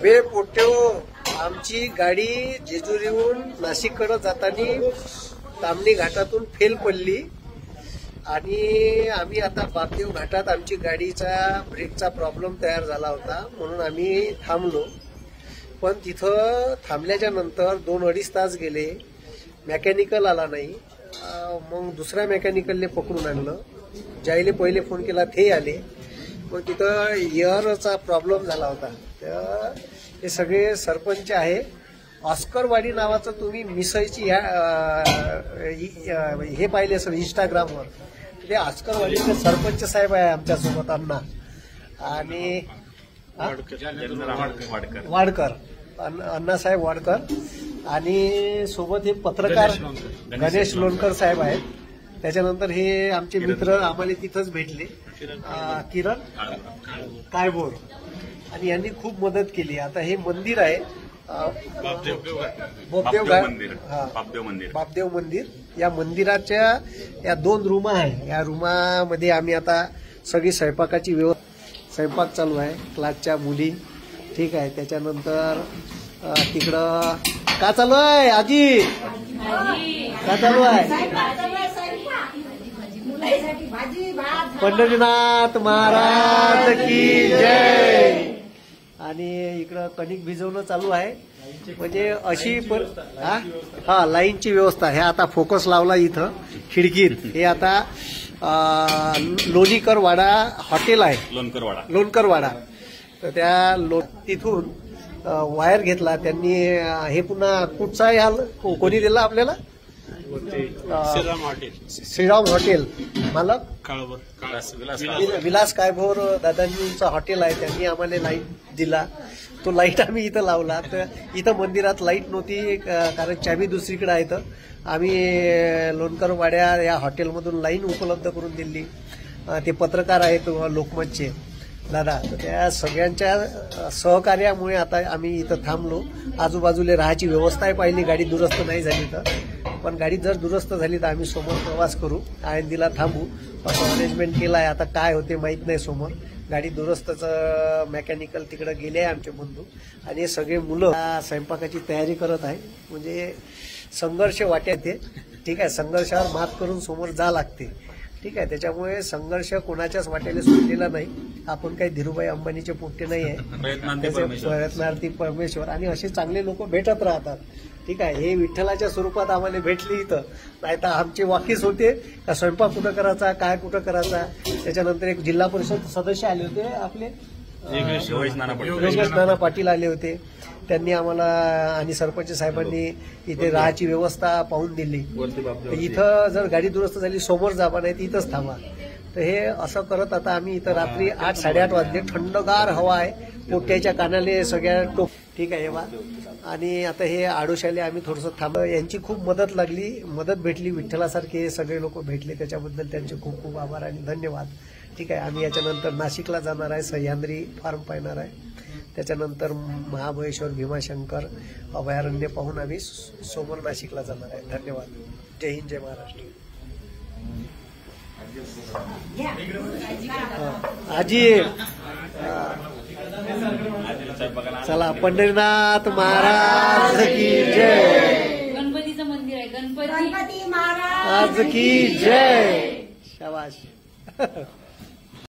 बे पोट्यो आमची गाडी जेजुरीहून नाशिककडे जाताना तामणी घाटातून फेल पडली आणि आम्ही आता बापदेव घाटात आमची गाडीचा ब्रेकचा प्रॉब्लेम तयार झाला होता म्हणून आम्ही थांबलो. पण तिथं थांबल्याच्या नंतर 2-2.5 तास गेले. मेकॅनिकल आला नाही. मग दुसऱ्या मेकॅनिकलने पकडून आणलं. ज्याईले पहिले फोन केला ते आले. मग तिथं एअरचा प्रॉब्लेम झाला होता. तर हे सगळे सरपंच आहे. ऑस्करवाडी नावाचं तुम्ही मिसळची हे पाहिले असेल इंस्टाग्रामवर. ते ऑस्करवाडीचे सरपंच साहेब आहे आमच्यासोबत अण्णा आणि वाडकर अण्णासाहेब वाडकर आणि सोबत हे पत्रकार गणेश लोणकर साहेब आहेत. त्याच्यानंतर हे आमचे मित्र आम्हाला तिथंच भेटले किरण कायबोर आणि यांनी खूप मदत केली. आता हे मंदिर आहे बापदेव मंदिर. या मंदिराच्या या 2 रूम आहे. या रूमामध्ये आम्ही आता सगळी स्वयंपाकाची स्वयंपाक चालू आहे. क्लासच्या मुली ठीक आहे. त्याच्यानंतर तिकडं का चालू आहे आजी का चालू आहे पंढरीनाथ महाराज की जय. आणि इकडं कणिक भिजवणं चालू आहे. म्हणजे अशी लाईनची व्यवस्था. हे आता फोकस लावला इथं खिडकीत. हे आता लोणीकर वाडा हॉटेल आहे लोणकरवाडा. तर त्या तिथून वायर घेतला त्यांनी. हे पुन्हा कुठचा ह्या कोणी दिला आपल्याला श्रीराम हॉटेल मालक विलास कायभोर दादांचा हॉटेल आहे. त्यांनी आम्हाला लाईट दिला. तो लाईट आम्ही इथं लावला. तर इथं मंदिरात लाईट नव्हती कारण चाबी दुसरीकडे आहे. तर आम्ही लोणकरवाड्या या हॉटेलमधून लाईन उपलब्ध करून दिली. ते पत्रकार आहेत लोकमतचे दादा. तर त्या सगळ्यांच्या सहकार्यामुळे आता आम्ही इथं थांबलो. आजूबाजूला राहायची व्यवस्थाही पाहिली. गाडी दुरुस्त नाही झाली तर. पण गाडी जर दुरुस्त झाली तर आम्ही समोर प्रवास करू. आळंदीला थांबू असं अरेंजमेंट केलं आहे. आता काय होते माहीत नाही. समोर गाडी दुरुस्तचं मेकॅनिकल तिकडे गेले आहे आमचे बंधू आणि हे सगळे मुलं स्वयंपाकाची तयारी करत आहे. म्हणजे संघर्ष वाट्यात आहे ठीक आहे. संघर्षावर मात करून समोर जा लागते ठीक आहे. त्याच्यामुळे संघर्ष कोणाच्याच वाट्याला सुटलेला नाही. आपण काही धीरूभाई अंबानीचे पोट्टे नाही आहे. त्याचे प्रयत्नार्थी परमेश्वर आणि असे चांगले लोक भेटत राहतात ठीक आहे. हे विठ्ठलाच्या स्वरूपात आम्हाला भेटली इथं. नाही तर आमचे वाकीस होते का स्वयंपाक कुठं करायचा काय कुठं करायचा. त्याच्यानंतर एक जिल्हा परिषद सदस्य आले होते आपले योगेश नाना पाटील आले होते. त्यांनी आम्हाला आणि सरपंच साहेबांनी इथे राहायची व्यवस्था पाहून दिली. इथं जर गाडी दुरुस्त झाली समोर जावा नाही तर इथंच थांबा. तर हे असं करत आता आम्ही इथं रात्री 8-8:30 वाजले. थंडगार हवा आहे. पोट्याच्या कानाले सगळ्या टोप ठीक आहे बा. आणि आता हे आडोशाले आम्ही थोडंसं थांब. यांची खूप मदत भेटली. विठ्ठलासारखे सगळे लोक भेटले. त्याच्याबद्दल त्यांचे खूप खूप आभार आणि धन्यवाद ठीक आहे. आम्ही याच्यानंतर नाशिकला जाणार आहे. सह्याद्री फार्म पाहणार आहे. त्याच्यानंतर महाबळेश्वर भीमाशंकर अभयारण्य पाहून आम्ही समोर नाशिकला जाणार आहे. धन्यवाद. जय हिंद जय महाराष्ट्र. आजी चला पंढरीनाथ महाराज की जय. गणपतीचं मंदिर आहे. गणपती महाराज की जय. शाबाश.